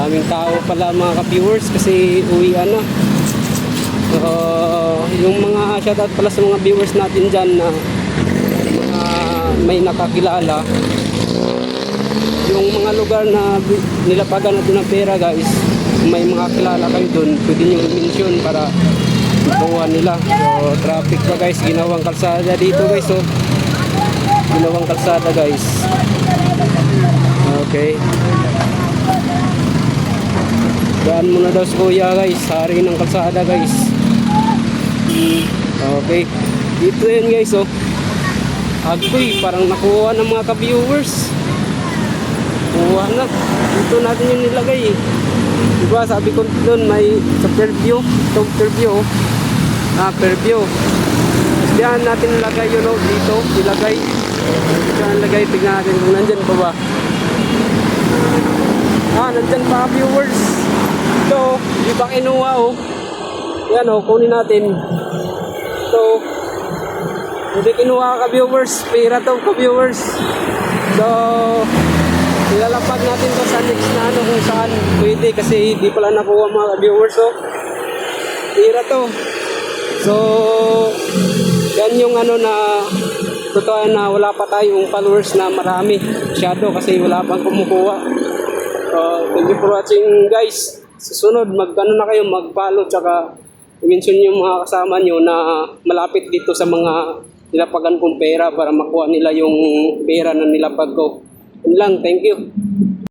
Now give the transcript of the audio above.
daming tao pala mga ka-viewers kasi uwian na. Yung mga shoutout pala sa mga viewers natin dyan na may nakakilala. Yung mga lugar na nilapagan natin ng pera guys, may mga kilala kayo dun, pwede nyo i-mention para makuha nila. So traffic pa guys, ginawang kalsada dito guys. So ginawang kalsada guys. Okay, daan muna daw si kuya guys, hari ng kalsada guys. Okay, dito yan guys. Oh, agoy, parang nakuha ng mga ka-viewers. Kuha na, dito natin yung nilagay eh. Diba sabi ko doon may sa preview, itong preview, preview. Diyan natin nilagay yun oh, dito, nilagay. Diyan nilagay, tignan natin kung nandyan pa ba. Nandyan pa viewers. Ito, di ba kinuha oh. Yan oh, kunin natin. Ito, hindi kinuha ka viewers, pera to ka viewers. So, ilalapag natin to sa next na ano kung saan pwede kasi di pala nakuha mga viewers oh. Pera to. So, yan yung ano na totoo na wala pa tayong followers na marami. Masyado kasi wala pang kumukuha. Thank you for watching guys. Susunod, mag-ano na kayo, mag-follow tsaka i-mention yung mga kasama nyo na malapit dito sa mga nilapagan kong pera para makuha nila yung pera na nilapag ko. Yun lang, thank you.